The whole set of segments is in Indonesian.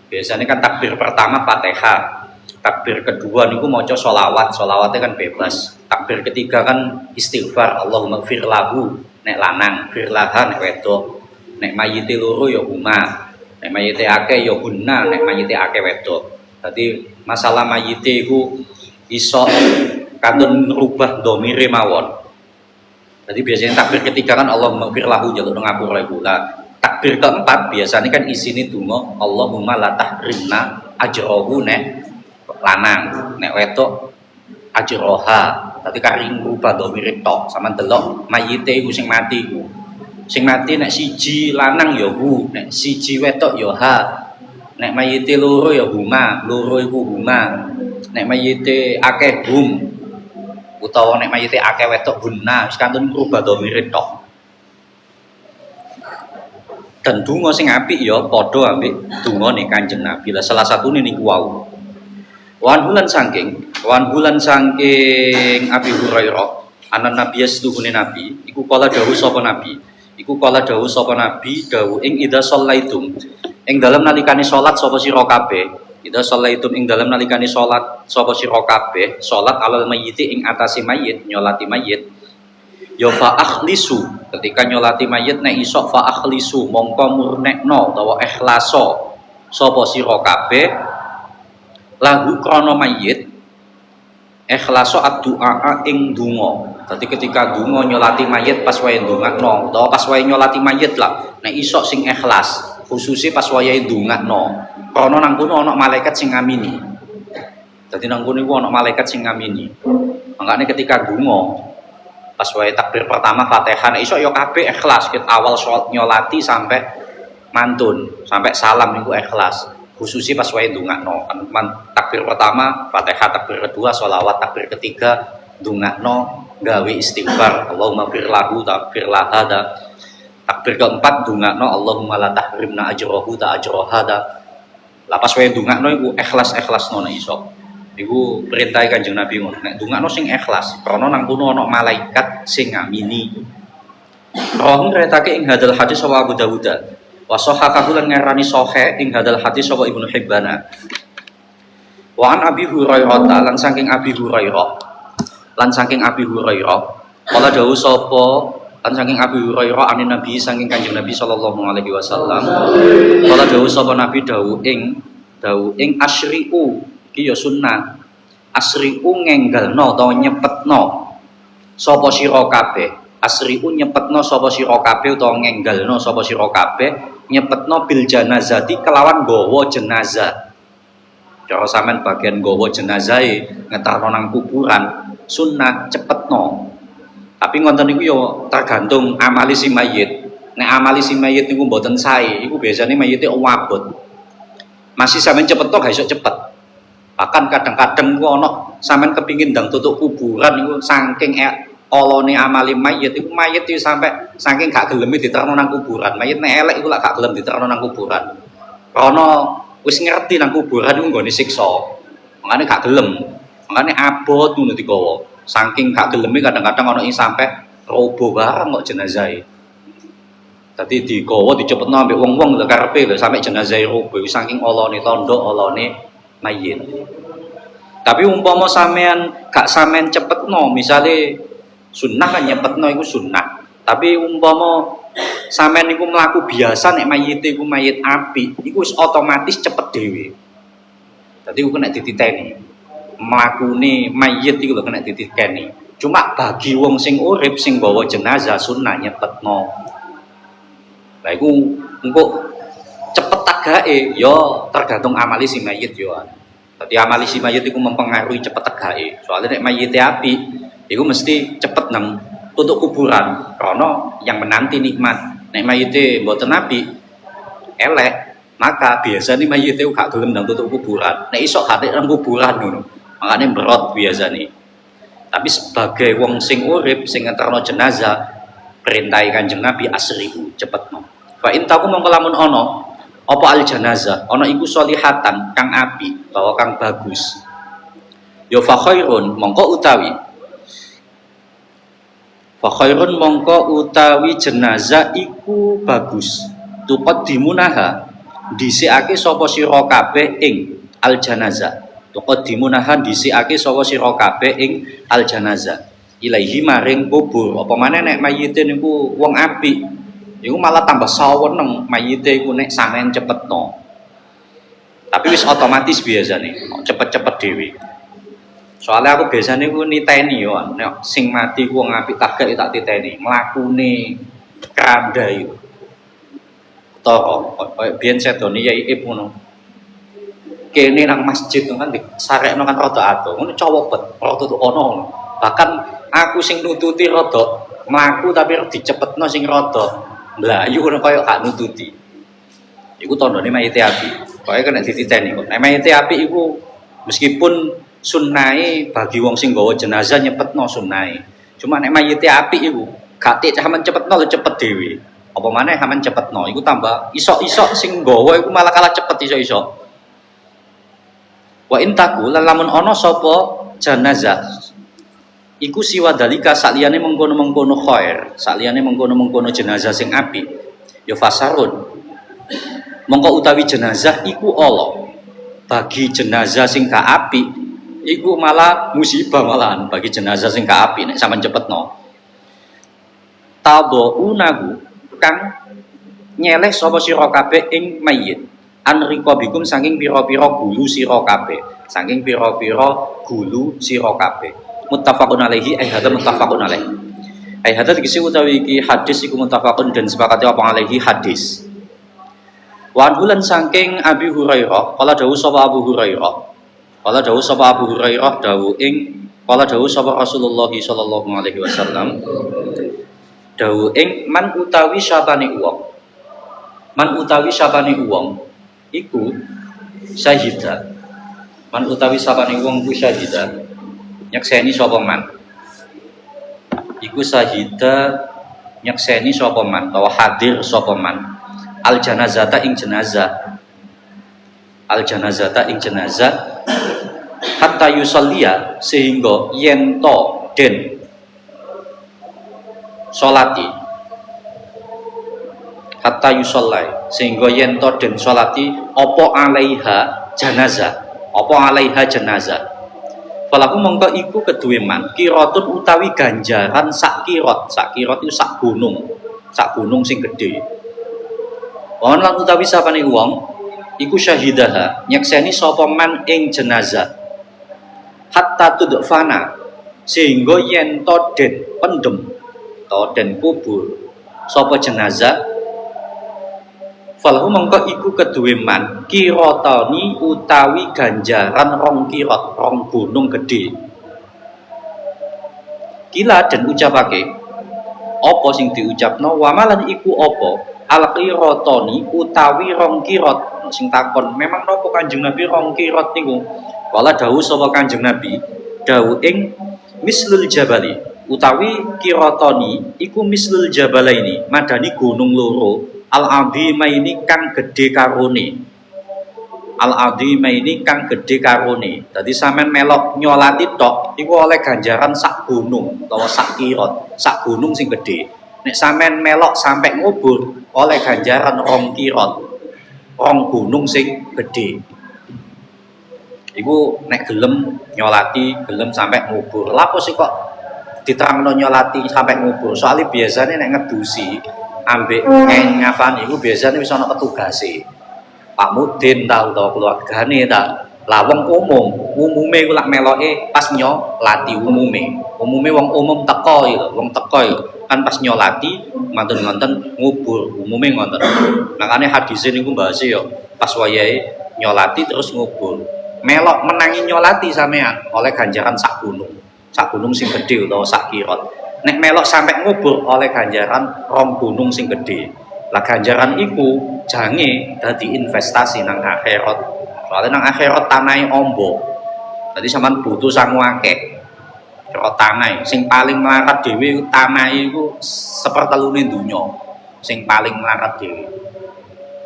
Biasanya kan takbir pertama Fatihah, takbir kedua niku maca sholawat, sholawatnya kan bebas. Takbir ketiga kan istighfar, Allahumma fir lahu nek lanang, fir laha nek wedok. Nek mayite loro ya huma, nek mayite akeh ya hunna, nek mayite akeh wedok. Dadi masalah mayite iku iso kantun rubah dhamire mawon. Jadi biasanya takbir ketiga kan Allahumma fir lahu jaluk ngapura iku. Lah takbir keempat biasanya kan isine donga Allahumma la tahrimna ajrahu nek lanang, nek wedok ajroha. Dadi karing rubah dhamire tok, sampean delok mayite iku sing mati iku. Sing mati nek siji lanang ya hu, nek siji wedok ya ha. Nek mayite loro ya huma, loro iku huma. Nek mayite akeh hum, utawa nek mayite akeh wedok hunna, wis kantun rubah dhamire tok. Dan donga sing apik ya padha ambek dungane Kanjeng Nabi. Lah salah satune niku wau. Wan bulan saking Abi Hurairah, anak Nabi setuhune Nabi, iku kala dawuh sapa Nabi. Iku kala dawuh sapa Nabi, dawuh ing idza shallaitum. Ing dalem nalikane salat sapa sira kabeh. Idza shallaitum ing dalem nalikane salat sapa sira kabeh, salat alal mayyiti ing atase mayit, nyolati mayit. Ya fa akhlisu, ketika nyolati mayit nek iso fa akhlisu mongko murnekno utawa ikhlaso sapa sira kabeh lahu krana mayit ikhlaso ad-du'a ing donga. Dadi ketika donga nyolati mayit pas wae ndongakno utawa pas wae nyolati mayit lah nek iso sing ikhlas khususnya pas wae ndongakno krana nang kono ana malaikat sing ngamini. Dadi nang kono iku ana malaikat sing ngamini. Makane ketika donga pas wae takbir pertama Fatihah nek iso ya kabeh ikhlas ket awal nyolati sampai mantun sampai salam niku ikhlas khususnya pas wae ndongakno kan takbir pertama Fatihah, takbir kedua sholawat, takbir ketiga ndongakno gawe istighfar Allahumma fir lahu takbir lahada, takbir keempat ndongakno Allahumma la tahrimna ajrahu ta ajrahada. Lah pas wae ndongakno iku ikhlas-ikhlasno nek iso. Iku perintah Kanjeng Nabi ngono. Nek ndongakno sing ikhlas, krana nang kono ana malaikat sing ngamini. Rawi ngretake ing hadal hadis sapa Abu Dawud. Wa sahahahu lan ngarani sahih ing hadal hadis sapa Ibnu Hibban. Wa an Abi Hurairah lan saking Abi Hurairah. Kala dawuh sapa lan saking Abi Hurairah anin Nabi saking Kanjeng Nabi sallallahu alaihi wasallam. Kala dawuh sapa Nabi dawuh ing asyri'u iki ya sunnah. Asri'u ngenggalno utawa nyepetno sapa sira kabeh. Asri'u nyepetno sapa sira kabeh utawa ngenggalno sapa sira kabeh nyepetno bil janazati kelawan gawa jenazah. Cara sampean bagian gawa jenazahe ngetarno nang kuburan sunnah cepetno. Tapi ngoten niku ya tergantung amali si mayit. Nek amali si mayit niku mboten sae, iku biasane mayite wabut. Masih sampean cepetno gak iso cepet. Bahkan kadang-kadang ku ana sampean kepingin ndang tutuk kuburan niku saking olone amali mayit iku mayit iki sampai saking gak geleme diterangno nang kuburan. Mayit nek elek iku lak gak gelem diterangno nang kuburan. Karena wis ngerti nang kuburan iku nggone siksa. Makane gak gelem. Makane abot ngono digawa. Saking gak geleme kadang-kadang ana sing sampai robo barang kok jenazahe. Dadi digawa dicepetno ambek wong-wong lho karepe lho sampai jenazahe robo saking olone tandha olone mayit. Tapi umpama sampean gak sampean cepetno, misale sunnah kan nyepetno iku sunnah. Tapi umpama sampean iku mlaku biasa nek mayite iku mayit apik, iku wis otomatis cepet dhewe. Dadi iku kena dititeni. Mlakune mayit iku lho kena dititeni. Cuma bagi wong sing urip sing bawa jenazah sunnah nyepetno. Lah iku engko cepet tegake ya tergantung amali si mayit yo. Dadi amali si mayit iku mempengaruhi cepet tegake. Soalnya nek mayite apik iku mesti cepet nang tutuk kuburan karena yang menanti nikmat. Nek mayite mboten apik elek, maka biasane mayite gak gelem nang tutuk kuburan. Nek iso hati nang kuburan ngono. Makane berot biasane. Tapi sebagai wong sing urip sing ngeterno jenazah perintah Kanjeng Nabi asrihu cepetno. Fa intaku mongko lamun ana apa al janazah ana iku sholihatan kang api bahwa kang bagus ya fa khairun mongko utawi jenazah iku bagus tuqaddimunaha dhisikake sapa sira kabeh ing al janazah. Tuqaddimunahan dhisikake sapa sira kabeh ing al janazah. Ilaihi maring kubur. Apa maneh nek mayite niku wong apik, iku malah tambah saweneng mayite iku nek sampean cepetno. Tapi wis otomatis biasane cepet-cepet dhewe. Soalnya aku biasanya ku niteni yo, nek sing mati ku wong apik kagak tak titeni, mlakune kanda iku. Toro, koyo biyen sedone Yai Ib ngono. Kene nang masjid kan disarekno kan rada ado, ngono cowok rada ono. Bahkan aku sing nututi rada mlaku tapi dicepetno sing rada mlayu ngono koyo gak nututi. Iku tandane mayite apik. Koyo kena dititeni kok. Nek mayite apik iku meskipun sunnahe bagi wong sing nggawa jenazah nyepetno sunnahe. Cuma nek mayite apik iku gak tik sampean cepetno lho cepet dhewe. Apa maneh sampean cepetno iku tambah isok-isok sing nggawa iku malah kalah cepet isok-isok. Wa intaku lan lamun ana sapa jenazah iku siwa dalika saliyane mengkono-mengkono khair, saliyane mengkono-mengkono jenazah sing apik ya fasarun. Mongko utawi jenazah iku Allah. Bagi jenazah sing gak apik iku malah musibah malahan bagi jenazah sing gak apik nek sampean cepetno. Tadaunahu kang nyeleh sapa sira kabeh ing mayit anriqabikum saking pira-pira gulu sira kabeh saking pira-pira gulu sira kabeh muttafaqun alaihi hadza muttafaqun alaihi hadza dikisi utawi iki hadis iku muttafaqun dan sepakati apa alaihi hadis wa bulan saking Abi Hurairah kala dawuh sapa Abu Hurairah kala dawuh sapa Abu Hurairah dawuh ing kala dawuh sapa Rasulullah sallallahu alaihi wasallam dawuh ing man utawi syabane wong iku syahida man utawi syabane wong ku syahida nyekseni sapa man iku syahida nyekseni sapa man utawa hadir sapa man al janazata ing jenazah hatta yusalliya sehingga yen to den solati hatta yusallai sehingga yen to den solati apa alaiha jenazah falaku mongko iku keduwe man kiratun utawi ganjaran sak kirat itu sak gunung sing gedhe on lan utawi sapane wong iku syahidaha nyekseni sapa man ing jenazah hatta tudfana sehingga yen to den pendem den kubur sapa jenazah falahu mongko iku keduwe man kiratani utawi ganjaran rong gunung gedhe kila den ucapake apa sing diucapno wamalan iku apa al qiratani utawi rong kirat sing takon memang napa Kanjeng Nabi rong kirat niku kala dawuh sapa Kanjeng Nabi dawuh ing mislul jabali utawi kiratoni iku mislul jabalaini madani gunung loro al-azimaini kang gedhe karone dadi sampean melok nyolati tok iku oleh ganjaran sak gunung utawa sak gunung sing gedhe nek sampean melok sampai ngubur oleh ganjaran rong gunung sing gedhe iku nek gelem nyolati gelem sampai ngubur lapo sih kok diterangno nyolati sampai ngubur soalnya biasanya nek ngedusi ambek ngafani iku biasanya wis ana petugase Pak Mudin ta utawa keluargane ta lah wong umume iku lak meloke pas nyolati umume wong umum teko kan pas nyolati mantun-mantun ngubur umume ngoten makane hadis niku bahas yo pas wayahe nyolati terus ngubur melok menangi nyolati sampean oleh ganjaran sak gunung sing gedhe utawa sak kirat. Nek melok sampai ngubur oleh ganjaran rong gunung sing gedhe. Lah ganjaran iku jange dadi investasi nang akhirat. Soale nang akhirat tanahe ombo. Dadi sampean butuh sangu akeh. Cara tanahe sing paling melarat dhewe tanahe iku sepertelune donya. Sing paling melarat dhewe.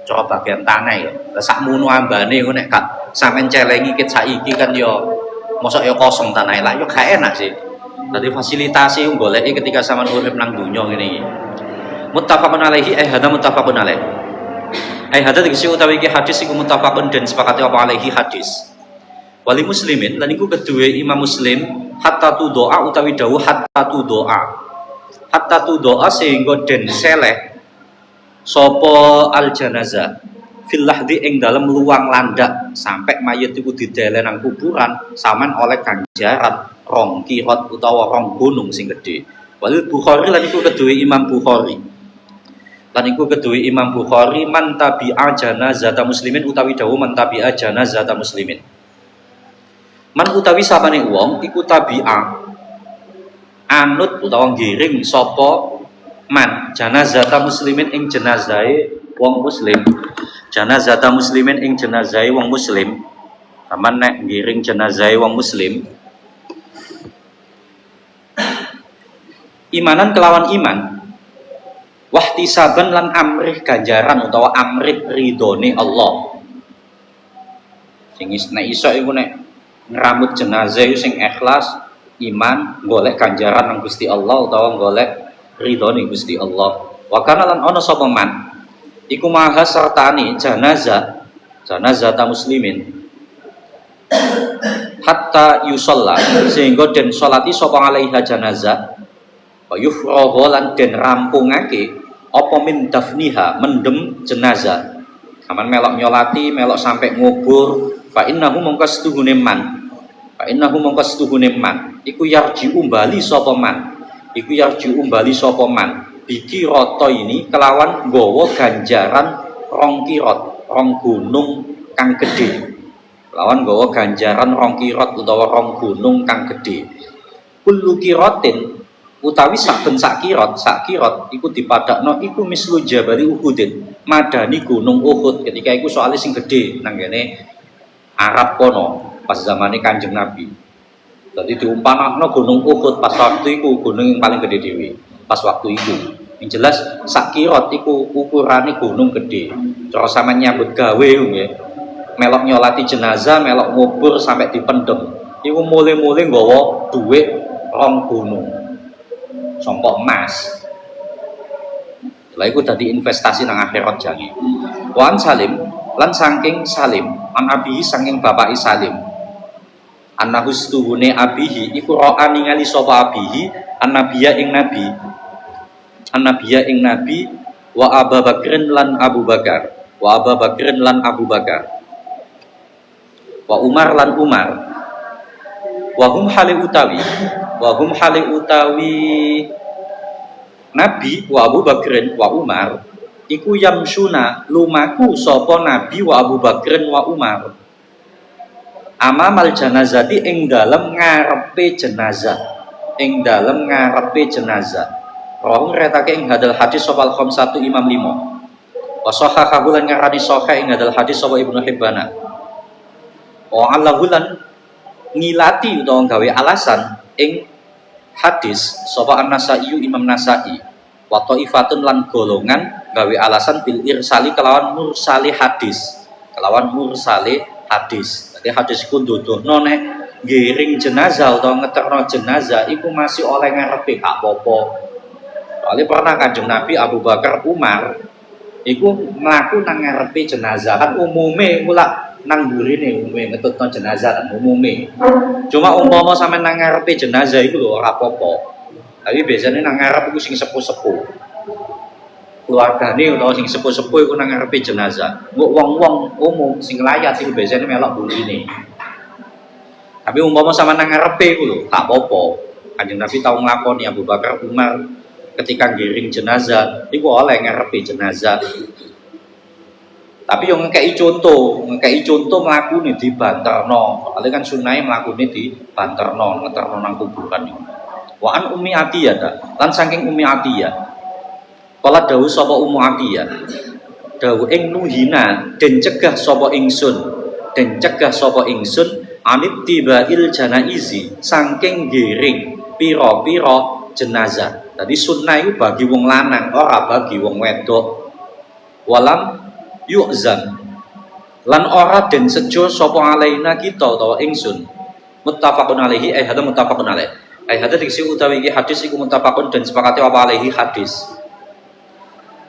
Cara bagian tanahe lha sakmono ambane iku nek gak sampean celengi ket saiki kan yo mosok ya kosong tanah lah, yo gak enak sih. Tadi fasilitasi goleki ketika sampean urip nang donya ngene iki. Muttafaqun alaihi hadza muttafaqun alaihi. Ai hadats iki utawi iki hadis iku muttafaqun den sepakati apa alaihi hadis. Wali muslimin lan iku kedue Imam Muslim hatta tu doa utawi dawuh hatta tu doa. Hatta tu doa sehingga den seleh sapa al janazah fil lahdi ing dalem luang landak sampai mayit iku didele nang kuburan saman oleh ganjaran rong kirot utawa rong gunung sing gedhe. Walil Bukhari lan iku kedue Imam Bukhari. Lan iku kedue Imam Bukhari man tabi'a janazata muslimin utawi dawuh man tabi'a janazata muslimin. Man utawi sapane wong iku tabi'a anut utawa ngiring sapa man janazata muslimin ing jenazahe wong muslim. Janazata muslimin ing jenazahe wong muslim. Saman nek ngiring jenazahe wong muslim imanan kelawan iman wahtisaban lan amrih ganjaran utawa amrih ridhone Allah. Sing nek iso iku nek ngramut jenazah sing ikhlas, iman, golek ganjaran nang Gusti Allah utawa golek ridhone Gusti Allah. Wa kana lan ana sapa man iku maha sertane janazah ta muslimin hatta yusalla sehingga den salati sapa alaiha janazah wa yufragha lan den rampungake apa min dafniha mendem jenazah. Aman melok nyolati, melok sampai ngubur, fa innahu mongko setuhune man. Fa innahu mongko setuhune man. Iku yarji umbali sapa man. Iku yarji umbali sapa man. Biki roto ini kelawan nggawa ganjaran rong kirot, rong gunung kang gedhe. Kelawan nggawa ganjaran rong kirot utawa rong gunung kang gedhe. Kullu kirotin utawi saben sak kirot iku dipadakno iku mislu jabali Uhudin madani gunung Uhud. Ketika iku soalnya sing gedhe nang kene Arab kono pas zamane Kanjeng Nabi. Dadi diumpamakno gunung Uhud pas waktu iku gunung yang paling gede dhewe pas waktu itu. Yang jelas sak kirot iku ukurane gunung gede. Cara sampean nyambut gawe nggih. Melok nyolati jenazah, melok ngubur sampai dipendem. Iku mule-mule nggawa dhuwit rong gunung. Sompok emas. Lah iku dadi investasi nang akhirat jange. Wan Salim lan saking Salim, an abihi saking bapake Salim. Annahus tuhune abihi iku ra'a ningali sapa abihi annabiya ing nabi. Annabiya ing nabi wa Abu Bakrin lan Abu Bakar. Wa Abu Bakrin lan Abu Bakar. Wa Umar lan Umar. Wahum hale utawi Nabi wa Abu Bakrin wa Umar iku yamsuna lumaku sapa Nabi wa Abu Bakrin wa Umar amamal janazati ing dalem ngarepe jenazah roh retake ing hadal hadis sapa al-khamsatu Imam 5 wa sahahahu lan ngarani sahih ing hadal hadis sapa Ibnu Hibban wa allahulan ngilati utawa gawe alasan ing hadis sapa An-Nasai Imam Nasai wa thaifatun lan golongan gawe alasan bil irsali kelawan mursali hadis. Jadi hadis ku nduduhno nek ngiring jenazah utawa ngeterno jenazah iku masih oleh ngarepe gak apa-apa. Soale pernah Kanjeng Nabi Abu Bakar Umar iku mlaku nang ngarepe jenazah kan umume mulak nang burine umume ngetutno jenazah kan umume. Cuma umpama sampean nang ngarepe jenazah iku lho ora apa-apa. Tapi biasanya nang ngarep iku sing sepuh-sepuh. Keluargane utawa sing sepuh-sepuh iku nang ngarepe jenazah. Mbok wong-wong umum sing layat iku biasanya melok burine. Tapi umpama sampean nang ngarepe iku lho gak apa-apa. Kanjeng Nabi tau nglakoni Abu Bakar Umar ketika ngiring jenazah iku oleh ngarepe jenazah. Tapi yang ngekei contoh mlakune dibanterno. Soale kan sunahe mlakune dibanterno, ngeterno nang kuburan iku. Wa an Ummi Atiyah lan saking Ummi Atiyah. Kala dawuh sapa Ummu Atiyah. Dawuh ing nuhina den cegah sapa ingsun anit tibail janaizi saking giring pira-pira jenazah. Tadi sunnah itu bagi wong lanang, ora bagi wong wedok. Walam yu'zan lan ora den sejo sapa alaina kita utawa ingsun. Muttafaqun alaihi hadza muttafaqun alaihi. Hadza diksi utawi iki hadis iku muttafaqun dan sepakati apa alaihi hadis.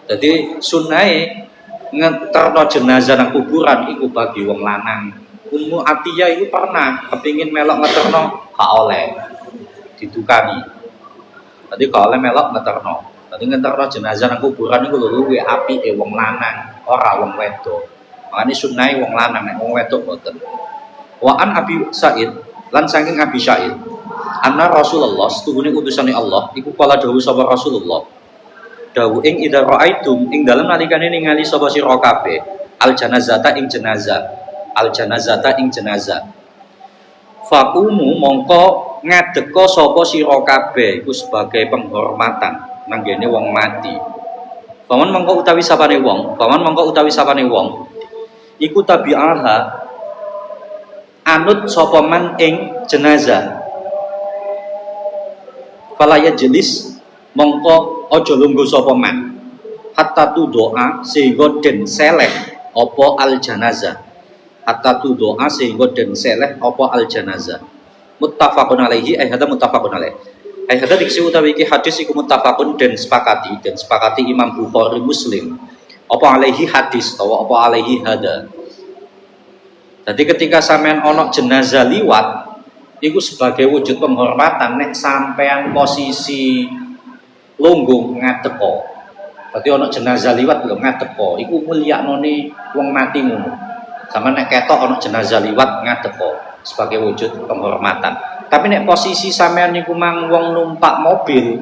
Jadi sunnahe ngeterno jenazah nang kuburan iku bagi wong lanang. Ummu Atiyah iku pernah kepingin melok ngeterno gak oleh didukani. Tadi gak oleh melok ngeterno. Tadi ngeterno jenazah nang kuburan iku lho luwih apike wong lanang, ora wong wedok. Makane sunnahe wong lanang nek wong wedok boten. Wa an Abi Sa'id lan saking Abi Sa'id anna Rasulullah setuhune utusane Allah iku kala dawuh sapa Rasulullah dawuh ing idza raaitum ing dalem nalikane ningali sapa sira kabeh al janazata ing jenazah faqumu mongko ngadeka sapa sira kabeh iku sebagai penghormatan nanggene wong mati. Paman mongko utawi sapane wong iku tabi'aha anut sapa man ing jenazah. Fala yajlis mongko aja lungguh sapa man hatta tu doa sehingga den seleh apa al janazah. Hatta tu doa sehingga den seleh apa al janazah. Muttafaqun alaihi hada muttafaqun alaihi. Hada diksi utawi iki hadis iku muttafaqun den sepakati Imam Bukhari Muslim. Apa alaihi hadis atau apa alaihi hada. Jadi ketika sampean ono jenazah liwat iku sebagai wujud penghormatan nek sampean posisi lungguh ngadeko. Dadi ono jenazah liwat lho ngadeko, iku mulyaknone wong mati ngono. Sama nek ketok ono jenazah liwat ngadeko sebagai wujud penghormatan. Tapi nek posisi sampean niku mang wong numpak mobil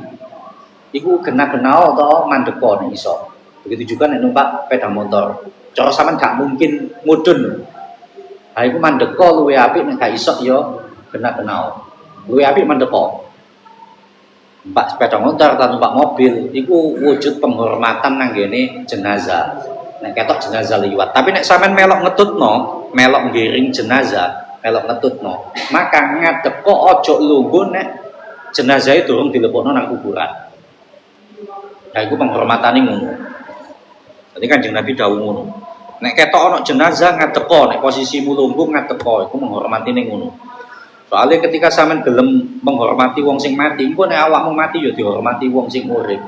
iku gena-genao to mandeko nek iso. Begitu juga nek numpak sepeda motor. Cara sampean gak mungkin mudhun. Ha iku mandeko luwih apik nek gak iso ya kena-kenal. Luwih apik mandeko. Numpak sepeda motor atau numpak mobil iku wujud penghormatan nang ngene jenazah. Nek ketok jenazah liwat. Tapi nek sampean melok ngetutno, melok ngiring jenazah, melok ngetutno, maka ngadeko aja lungguh nek jenazahe durung dilebokno nang kuburan. Nah iku penghormatane ngono. Dadi Kanjeng Nabi dawuh ngono. Nek ketok ana jenazah ngadeko, nek posisimu lungguh ngadeko, iku menghormatine ngono. Soalnya ketika sampean gelem menghormati wong sing mati, engko nek awakmu mati ya dihormati wong sing urip.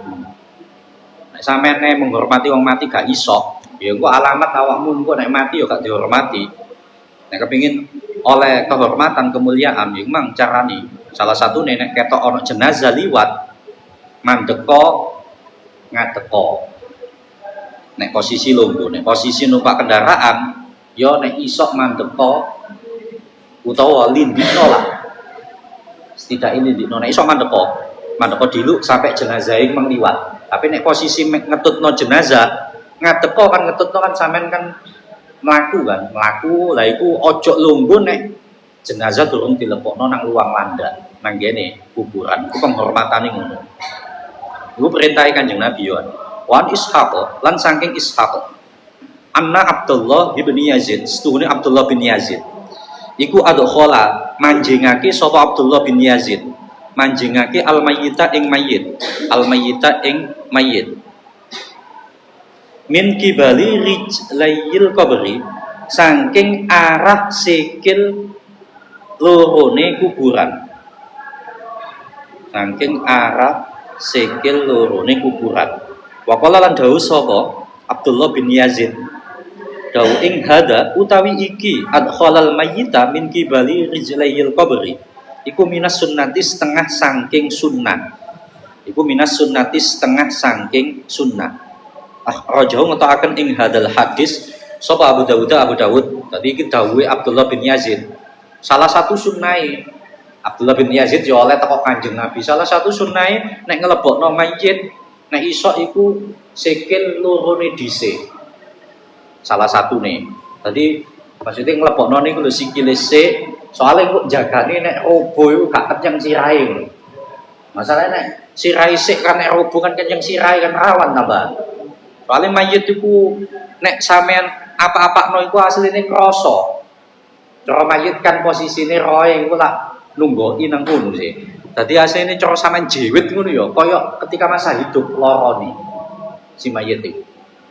Nek sampean menghormati wong mati gak iso, ya engko alamat awakmu engko nek mati ya gak dihormati. Nek kepengin oleh kehormatan kemuliaan ya memang carane. Salah satu nek ketok ana jenazah liwat mandeko ngadeko. Nek posisi lungguh, nek posisi numpak kendaraan, ya nek isok mandeko utawa lindikno lah. Setidaknya lindikno nek isok mandeko diluk sampai jenazah iki mengliwat. Tapi nek posisi ngetutno jenazah, ngadeko kan ngetutno kan sampean kan mlaku. Lah iku ojo lungguh nek jenazah durung dilepokno nang luang landang, nang kene kuburan. Iku penghormatane ngono. Iku perintah Kanjeng Nabi yo. Wan Ishaq lan saking Ishaq anna Abdullah bin Yazid setuhune Abdullah bin Yazid iku adkhala manjingake sapa Abdullah bin Yazid manjingake al mayyita ing mayyit min kibali rijlayil qabri saking arah sikil lorone kuburan Waqala lan dawuh sapa Abdullah bin Yazid dawuh ing hada utawi iki adkhalal mayyita min kibali rijlayil qabri iku minas sunnati setengah saking sunnah rajahu ngetokaken ing hadal hadis sapa Abu Dawud tadi iki dawuhe Abdullah bin Yazid salah satu sunnahe Abdullah bin Yazid ya oleh teko Kanjeng Nabi salah satu sunnahe nek nglebokno mayit nek iso iku sikil lorone dhisik. Salah satune. Tadi maksudnya nglebokno niku lho sikile sik, soalnya kok jagane nek robo iku gak kenceng sirahe. Masalahnya nek sirahe sik kan nek robo kan kenceng sirahe kan rawan tambah. Soalnya mayit iku nek sampean apa-apakno iku asline krasa. Cara mayit kan posisine roe iku lak nunggoki nang kono sih. Dadi asline cara sampean jewit ngono ya, kaya ketika masa hidup lorone si mayit itu.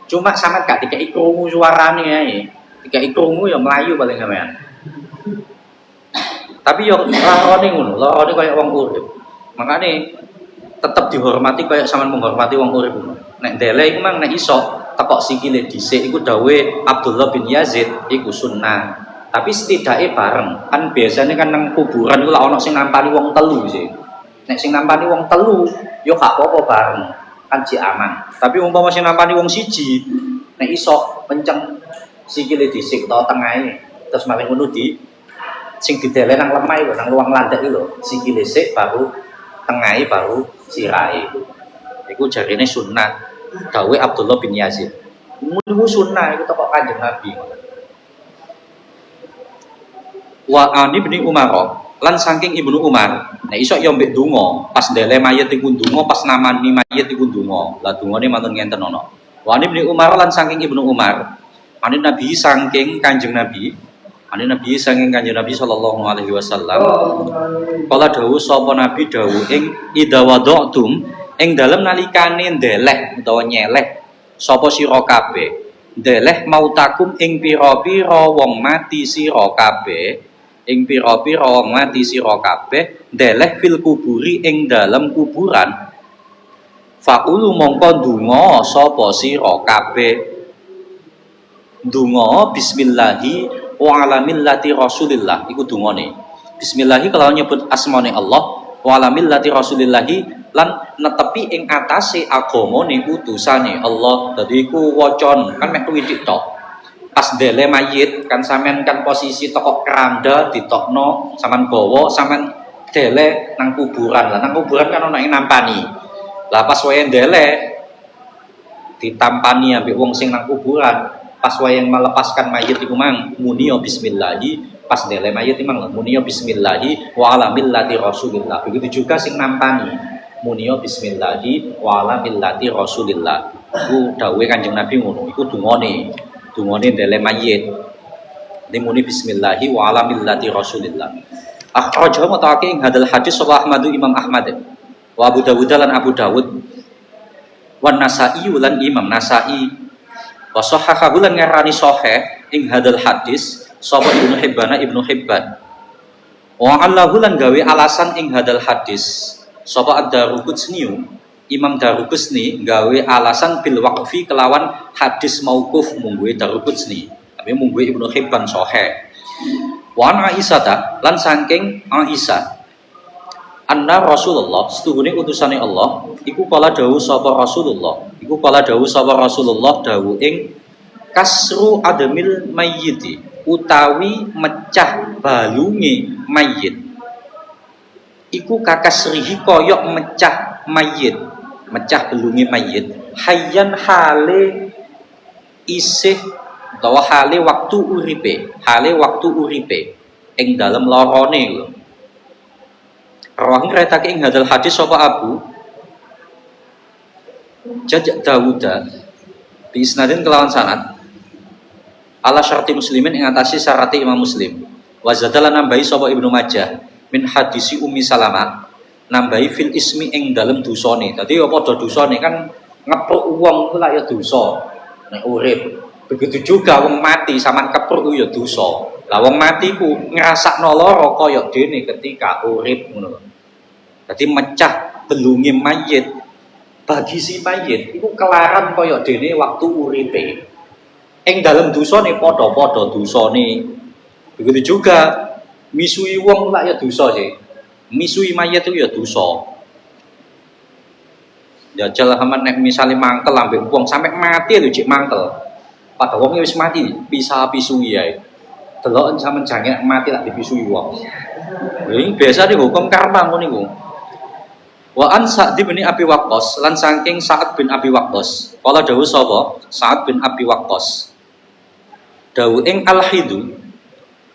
Cuma sampean gak dikeki krungu suarane ae. Dikeki krungu ya mlayu paling sampean. Tapi ya lorone ngono, lorone kaya wong urip. Makane tetep dihormati kaya sampean menghormati wong urip ngono. Nek delek iku mang nek iso tekok sikile dhisik iku dawuhe Abdullah bin Yazid iku sunnah. Tapi setidaknya bareng. Kan biasanya kan nang kuburan iku lak ana sing nampani wong telu sih. Nek sing nampani wong telu yo gak apa-apa bareng. Kan jek aman. Tapi umpama sing nampani wong siji nek iso penceng sikile dhisik utawa tengahe terus maring ngono di sing didele nang lemah iku nang ruang landhek iku lho. Sikile sik baru tengahe baru sirahe. Iku jarine sunnah. Dawuh Abdullah bin Yazid. Iku sunnah iku teko Kanjeng Nabi. Wa ani bin Umar lan saking Ibnu Umar, nek iso yo mbek donga, pas ndele mayit iku donga, pas namani mayit iku donga. Lah dongane mantun ngenten ana. Wa ani bin Umar lan saking Ibnu Umar, ani Nabi saking Kanjeng Nabi, ani Nabi saking Kanjeng Nabi sallallahu alaihi wasallam. Kala dawuh sapa Nabi dawuh ing idza wada'tum ing dalem nalikane ndeleh utawa nyeleh sapa sira kabeh ndeleh mautakum ing pira-pira wong mati sira kabeh ing pira-pira wong mati sira kabeh ndeleh fil kuburi ing dalem kuburan faulu mongko ndonga sapa sira kabeh ndonga bismillahi wa ala millati rasulillah iku dongane bismillahi kalau nyebut asmane Allah wa ala millati rasulillahi lan netepi ing atase agamane utusane Allah. Dadi iku wacon kan mek widik tok. Pas dele mayit kan sampean kan posisi tokok keranda ditokno sampean gawa sampean dele nang kuburan. Lah nang kuburan kan ana ing nampani. Lah pas wayahe dele ditampani ambek wong sing nang kuburan, pas wayahe melepaskan mayit iku mang muni bismillahi, pas dele mayit imang muni bismillahi wa ala millati rasulillah. Begitu juga sing nampani munio bismillahi wa ala millati rasulillah. Iku dawuhe Kanjeng Nabi ngono. Iku dungane ndele mayit. Muni bismillahi wa ala millati rasulillah. Akhrajahu mutawaqi ing hadal hadis sapa Ahmadu Imam Ahmad. Wa Abu Dawud lan Abu Dawud. Wan Nasa'i lan Imam Nasa'i. Wa sahahahu lan ngarani sahih ing hadal hadis sapa Ibnu Hibban. Wa allahu lan gawe alasan ing hadal hadis sapa ad-Daruqutni Imam Daruqutni gawe alasan bil waqfi kelawan hadis mauquf mungguhe Daruqutni tapi mungguhe Ibnu Hibban sahih. Wa an Aisyah lan saking Aisyah anna Rasulullah setuhune utusane Allah iku kala dawuh sapa Rasulullah dawuh ing kasru adamil mayyiti utawi mecah balunge mayit iku kakasrihi koyok mecah mayit, mecah belungi mayit hayyan hale isih utawa hale waktu uripe ing dalem lorone lho. Rawahi retake ing hadal hadis sapa Abu Jajak Dawuda bi isnadin kelawan sanad ala syarti muslimin ing atase syarate Imam Muslim. Wa zadalan nambahi sapa Ibnu Majah min hadisi Ummi Salamah nambahi fil ismi ing dalem dosane. Dadi apa padha dosane kan ngepruk wong iku lak ya dosa nek urip. Begitu juga wong mati sampean kepruk ya dosa. Lah wong mati ku ngrasakno lara kaya dene ketika urip ngono. Dadi mecah belunge mayit bagi si mayit iku kelaran kaya dene waktu uripe. Ing dalem dosane padha-padha dosane. Begitu juga misui wong lak ya dosa sih. Misui mayat itu ya dosa. Jajal haman nek misale mangkel ambek wong sampai mati lho cek mangkel. Padahal wong wis mati bisa pisui ae. Delok sampean jange mati lak dipisui wong. Ini biasa dihukum karma ngono niku. Wa an Sa'd bin Abi Waqqas lan saking Sa'd bin Abi Waqqas. Kala dawuh sapa? Sa'd bin Abi Waqqas. Dawuh ing al-hidu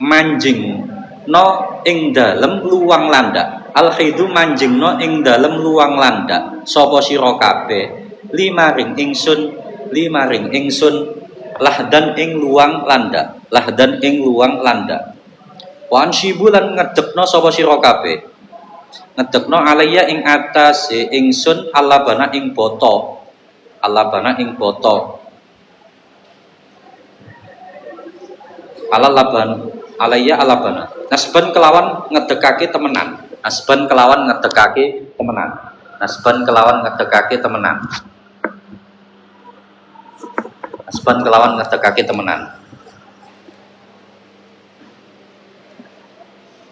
manjing no ing dalem luwang landak. Al-hidu manjing no ing dalem luwang landak. Sapa sira kabeh limaring ingsun lahdan ing luwang landak. Wan sibulan ngedekno sapa sira kabeh ngedekno alaya ing atas ingsun alabana ing boto alaya alabana nasban kelawan ngedekake temenan Asban kelawan ngedekake temenan.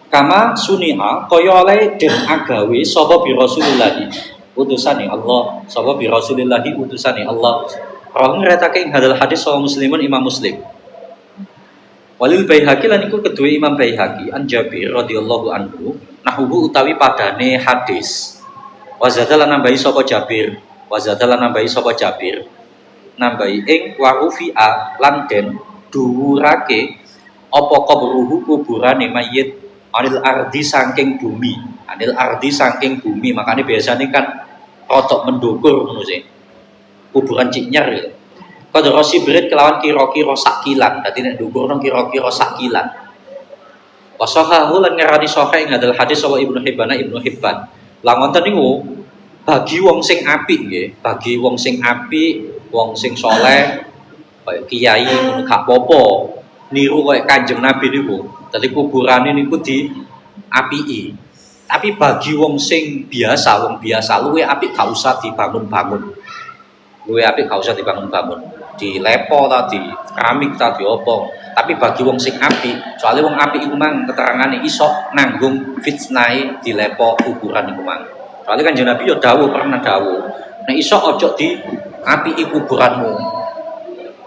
Kama sunia kaya oleh den agawe sapa bi Rasulillah utusane Allah, sapa bi Rasulillah utusane Allah. Rawi ngretake ing hadal hadis sapa Muslimun Imam Muslim. Walil Baihaqi lan iku kedua Imam Baihaqi an Jabir radhiyallahu anhu nahuhu utawi padane hadis. Wa zadalan nambahi sapa Jabir, wa zadalan nambahi sapa Jabir. Nambahi ing warufi'a lan den dhuwurake apa kubruhu kuburane mayit anil ardi saking bumi, anil ardi saking bumi. Makanya biasanya kan rotok mendukur ngono sih. Kuburan ciknyar gitu. Kada rosi berit kelawan kira-kira sakilan. Dadi nek ndukur nang kira-kira sakilan. Wa sahahu lan ngarani sahih ing hadal hadis sapa Ibnu Hibban. Lah ngoten niku bagi wong sing apik nggih, bagi wong sing apik, wong sing saleh, kaya kiai ngono gak apa-apa niru kaya Kanjeng Nabi niku. Dadi kuburane niku diapiki. Tapi bagi wong sing biasa, wong biasa luwe apik gak usah dibangun-bangun. Luwe apik gak usah dibangun-bangun. Dilepo ta, di keramik ta, di opo. Tapi bagi wong sing apik, soalnya wong apik iku mang keterangane iso nanggung fitnahe dilepo kuburan iku mang. Soalnya kan Nabi yo dawuh, pernah dawuh, nek iso ojo di apiki kuburanmu.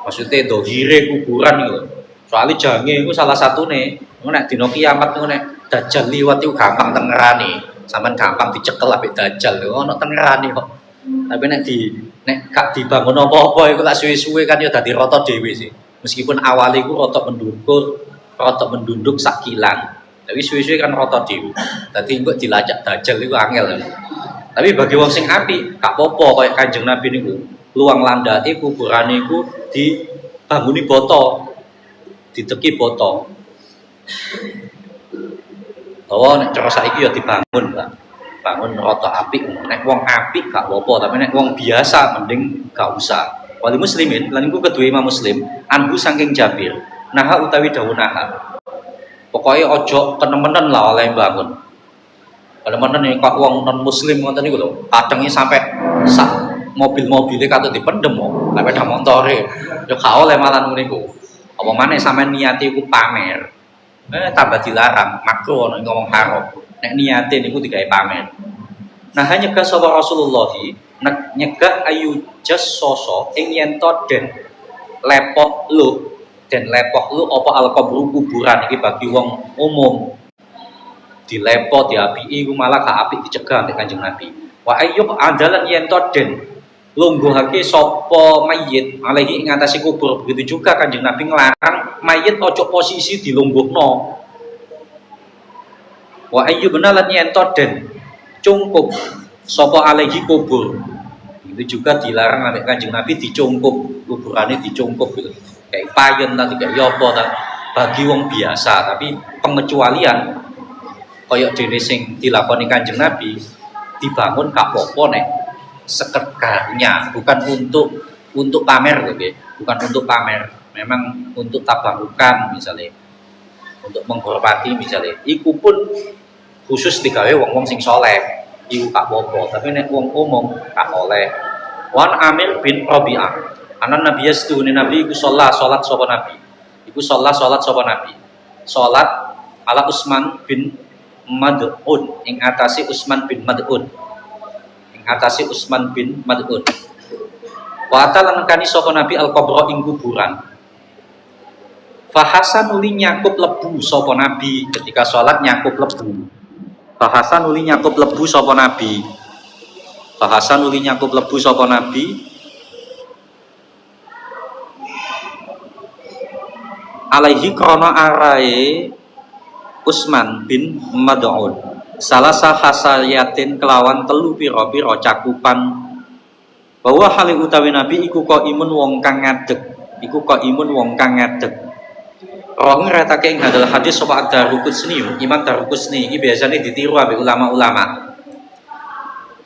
Maksudnya dohire kuburan iku. Soalnya jange iku salah satune, nek dina kiamat ngono nek dajjal liwat iku gampang tengerane. Sampeyan gampang dicekel ambek dajjal lho, ono tengerane kok. Tapi nek gak dibangun apa-apa iku lak suwe-suwe kan ya dadi rata dhewe sih. Meskipun awalnya iku rata mendukur, rata mendunduk sakilan. Tapi suwe-suwe kan rata dhewe. Dadi engko dilacak dajjal iku angel. Tapi bagi wong sing apik gak apa-apa kaya Kanjeng Nabi niku. Luang landake kuburane iku dibanguni boto. Diteki boto. Oh nek cara saiki ya dibangun, Pak. Bangun rata apik. Nek wong apik gak apa-apa, tapi nek wong biasa mending gak usah. Wali muslimin lan iku kedua Imam Muslim anhu saking Jabir. Naha utawi dawuh naha. Pokoke aja kenemenen lah oleh bangun. Kenemenen kok wong non muslim ngoten niku lho. Kadangnya sampai sak mobil-mobile katut dipendem kok. Nek sepeda motore ya gak oleh malah niku. Apa maneh sampean niate iku pamer. Tambah dilarang, makruh ana ngomong haram. Nek niate niku digawe pamer. Nah nyegah sapa Rasulullah nyegah ayu jassoso ing yen to den lepok lu apa al-qabru kuburan iki bagi wong umum dilepo diapiki iku malah gak apik dicegah nek Kanjeng Nabi. Wa ayyub adalan yen to den lungguhake sapa mayit alaihi ing atase kubur. Begitu juga Kanjeng Nabi nglarang mayit ojo posisi dilungguhno. Wa ayyubna lan yen to den cungkup sapa alaihi kubur. Itu juga dilarang nek Kanjeng Nabi dicungkup, kuburane dicungkup gitu. Kayak payen tadi kayak yopo ta bagi wong biasa, tapi pengecualian kaya dene sing dilakoni Kanjeng Nabi dibangun gak apa-apa nek sekedarnya, bukan untuk pamer gitu ya. Bukan untuk pamer, memang untuk tabarukan misalnya. Untuk menghormati misalnya. Iku pun khusus digawe wong-wong sing saleh. Iku gak apa-apa, tapi nek wong umum gak oleh. Wan Amir bin Rabi'ah. Anan Nabi yastune Nabi iku salat sapa Nabi. Iku salat sapa Nabi. Salat ala Utsman bin Mad'un ing atase Utsman bin Mad'un. Ing atase Utsman bin Mad'un. Wa ta'ala nekani sapa Nabi al-qabra ing kuburan. Fahasanuli nyakup lebu sapa Nabi ketika salat nyakup lebu. Bahasan uli nyakup lebu sapa Nabi. Bahasan uli nyakup lebu sapa Nabi. Alaihi krana arae Utsman bin Mad'un. Salasa hasayatin kelawan telu pira-pira cakupan bahwa hal utawi Nabi iku qaimun wong kang ngadeg. Iku qaimun wong kang ngadeg. Roh ngeratake ing hadal hadis sapa Ad-Daruqutni, Imam Daruqutni iki biasanya ditiru ambek ulama-ulama.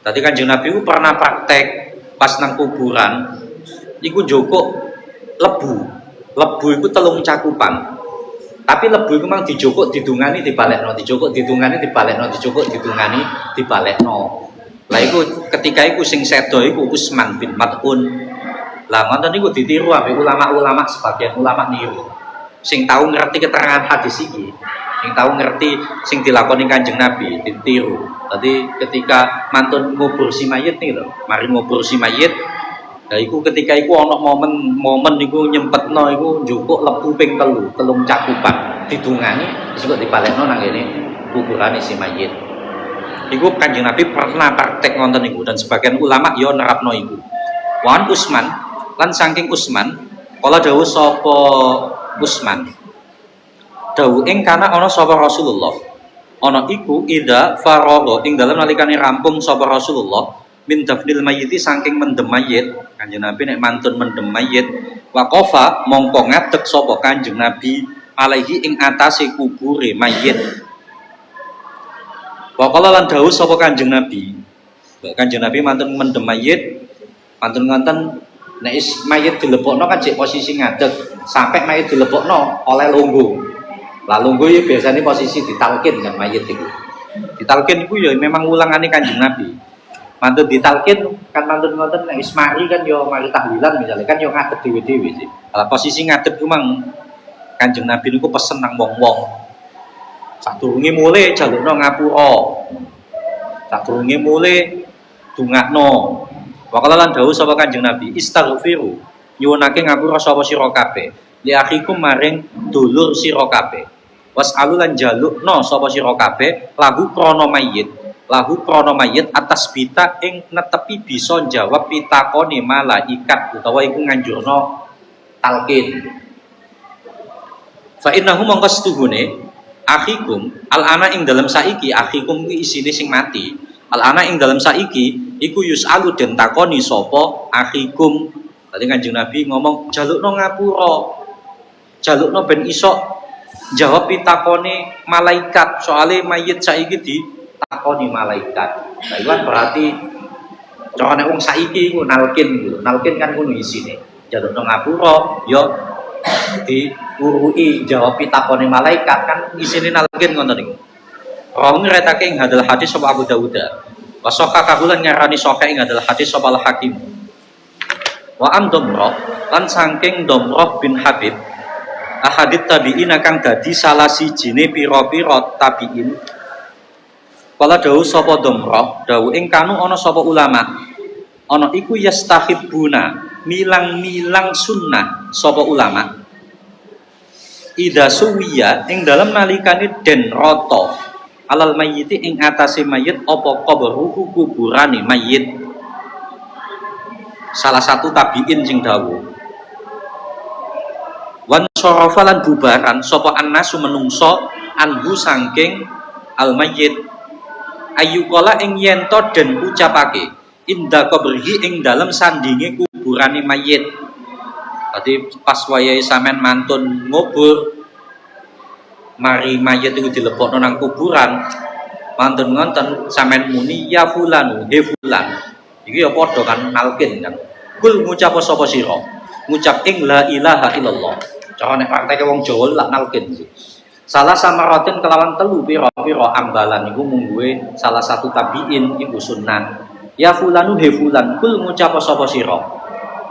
Tadi Kanjeng Nabi ku pernah praktek pas nang kuburan iku njoko lebu. Lebu iku telung cakupan. Tapi lebu iku mang dijokok didungani dibalekno, dijokok didungani dibalekno, dijokok didungani dibalekno. Lah iku ketika iku sing sedo iku Utsman bin Mad'un. Lah ngoten niku ditiru ambek ulama-ulama, sebagian ulama niru. Sing tahu ngerti keterangan hadis iki, sing tahu ngerti sing dilakoni Kanjeng Nabi ditiru. Tadi ketika mantun ngubur si mayit nih lho, mari ngubur si mayit. Lah iku ketika iku ana momen niku nyempetno iku njupuk lebu ping 3, telung cakupan didungani terus kok dipalekno nang ngene kuburane si mayit. Iku Kanjeng Nabi pernah praktek ngonten niku dan sebagian ulama yo nerapno iku. Wan Utsman lan saking Utsman kala dawuh sapa Utsman. Dawuh ing kana ana sapa Rasulullah. Ana iku ida faragha ing dalem nalikane rampung sapa Rasulullah min dafnil mayyiti saking mendem mayit. Kanjeng Nabi nek mantun mendem mayit waqafa mongko ngadeg sapa Kanjeng Nabi alaihi ing atase kubure mayit. Waqala lan dawuh sapa Kanjeng Nabi. Kanjeng Nabi mantun mendem mayit, mantun ngonten nek mayit dilebokno kan jek posisi ngadeg, sampai mayit dilebokno oleh lungguh. Lah lungguh ya biasanya posisi ditalkin kan mayit itu. Ditalkin itu ya memang ulangane Kanjeng Nabi. Mantun ditalkin kan mantun ngonten nek mari kan yo mari tahlilan misalnya kan yo ngadeg dhewe-dhewe sih. Lah posisi ngadeg ku mang Kanjeng Nabi niku pesen nang wong-wong. Sadurunge mulai jalukno ngapura. Sadurunge mulai dungakno. Wakala lan dawuh sapa Kanjeng Nabi, istaghfiru, nyuwunake ngapura sapa sira kabeh, li akhikum maring dulur sira kabeh. Was'alu lan jalukno sapa sira kabeh lahu krana mayit atas bita ing netepi bisa jawab pitakone malaikat utawa iku nganjurno talqin. Fa innahu mongko setuhune akhikum al-ana ing dalam saiki akhikum kuwi isine sing mati. Al-ana ing dalam saiki iku yus'alu den takoni sapa akhikum. Tadi Kanjeng Nabi ngomong jalukno ngapura. Jalukno ben iso jawab pitakone malaikat. Soale mayit saiki ditakoni malaikat. Lah iku berarti carane wong saiki iku nalkin gitu. Nalkin kan ngono isine. Jalukno ngapura ya diurui jawab pitakone malaikat kan isine nalkin ngoten niku. Rawi ngretake ing hadal hadis sapa Abu Dawud. Wa sahha kabulan ngarani sahha ing hadal hadis sapa Al-Hakim. Wa am Damrah lan saking Damrah bin Habib ahadit tabi'in kang dadi salah sijine pira-pira tabi'in. Kala dawuh sapa Damrah, dawuh ing kanu ana sapa ulama. Ana iku yastahibuna milang-milang sunnah sapa ulama. Ida suwiya ing dalam nalikane den rata alal mayyiti ing atase mayit apa qabruhu kuburane mayit. Salah satu tabiin sing dawuh wan sarafa lan bubaran sapa annasu menungso anhu saking al mayyit ayyuqala ing yen to den ucapake inda qabrihi ing dalam sandinge kuburane mayit. Tadi pas wayahe sampean mantun ngubur mari mayit itu dilebokno nang kuburan mantun ngonten sampean muni ya fulanu he fulan iki ya padha kan nalkin kan kul ngucap sapa sira ngucap ing la ilaha illallah cara nek prakteke wong Jawa lak nalkin salah samaratin kelawan telu pira-pira ambalan iku mungguhe salah satu tabiin iku sunnah ya fulanu he fulan kul ngucap sapa sira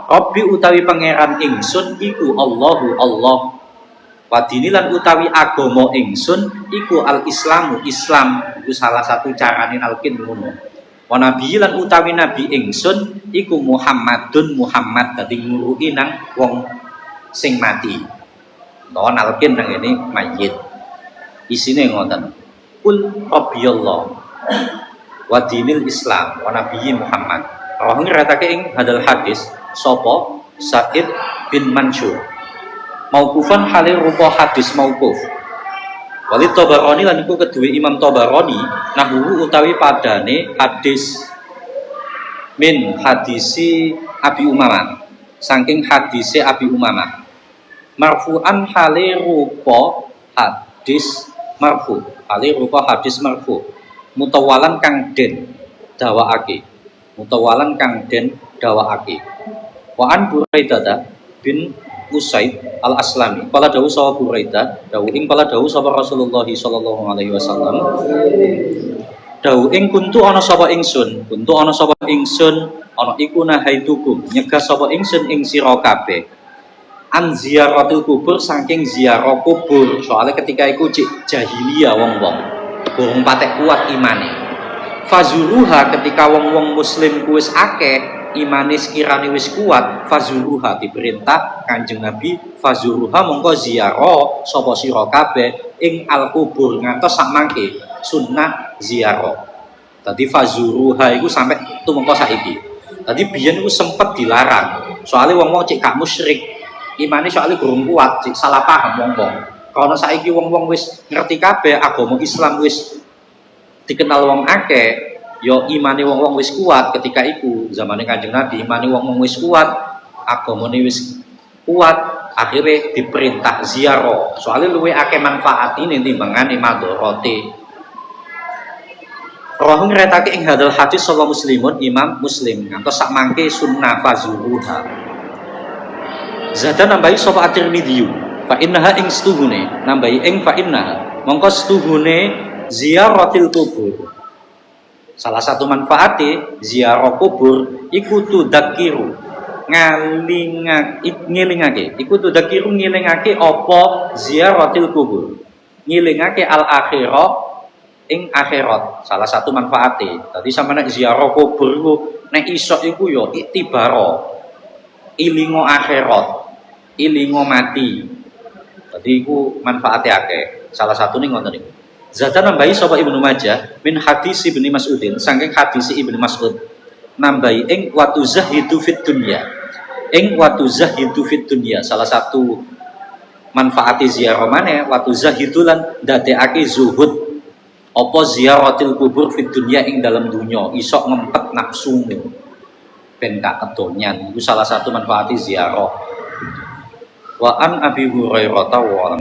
Rabbi utawi pangeran ingsun iku Allahu Allah wadini lan utawi agama ingsun iku al-islamu Islam. Iku salah satu carane nalkin ngono. Wa nabi lan utawi nabi ingsun iku Muhammadun Muhammad dadi nguruki nang wong sing mati. Utawa nalkin nang ngene mayit. Isine ngoten. Kul rabbiyallah wa dinil Islam wa nabiyyi Muhammad. Rawang ngratake ing hadal hadis sapa Sa'id bin Mansur. Mauqufan halir rupa hadis mauquf. Walid Tabarani lan iku kedue Imam Tabarani nahwu utawi padane hadis min hadisi Abi Umamah saking hadise Abi Umamah marfu'an halir rupa hadis marfu halir rupa hadis marfu mutawalan kang den dawaake wa an Buraidah bin Usaid al-Aslami kala dawuh sapa Buraidah dawuh ing kala dawuh sapa Rasulullah sallallahu alaihi wasallam Dawuh ing kuntu ana sapa ingsun ana iku nahaitukum nyegah sapa ingsun ing sira kabeh an ziyaratul kubur saking ziarah kubur. Soalnya ketika iku cik jahiliyah wong-wong burung patek kuat imane. Fazuruha ketika wong-wong muslim kuwis akeh imane sekirane wis kuat, fazuruha diperintah Kanjeng Nabi fazuruha mongko ziarah sapa sira kabeh ing al kubur ngantos sak mangke sunnah ziarah. Tadi fazuruha iku sampai tumengko saiki. Tadi biyen iku sempet dilarang. Soalnya wong-wong cek gak musyrik. Imane soalnya gurung kuat, cek salah paham wong-wong. Karena saiki wong-wong wis ngerti kabeh agama Islam wis dikenal wong akeh, yo imane wong-wong wis kuat ketika iku zamane Kanjeng Nabi imane wong-wong wis kuat, agamane wis kuat, akhirnya diperintah ziarah. Soalnya luwe akeh manfaatine timbangane madharate. Rawahu ngretake ing hadal hadis sapa muslimun Imam Muslim ngantos sak mangke sunnah fazuruha. Zada nambahi sapa at-Tirmidzi fa innaha ing stuhune nambahi ing fa innaha mongko stuhune ziyaratil kubur. Salah satu manfaate ziarah kubur iku tudzakiru ngelingake iku tudzakiru ngelingake apa ziyaratil kubur ngelingake al akhirah ing akhirat. Salah satu manfaate tadi sampe nek ziarah kubur iku nek iso iku ya iktibaro ilingo akhirat ilingo mati. Tadi iku manfaate akeh. Salah satu ning ngoten niku. Zata nambahi sapa Ibnu Majah min hadis Ibnu Mas'udin saking hadis Ibnu Mas'ud nambahi ing wa tuzahidu fit dunya ing wa tuzahidu fit dunya. Salah satu manfaati ziarah maneh wa tuzahidu lan ndadekake zuhud apa ziyaratil kubur fit dunya ing dalam dunya iso ngempet nafsumu ben gak kedonyan. Iku salah satu manfaati ziarah. Wa an Abi Hurairah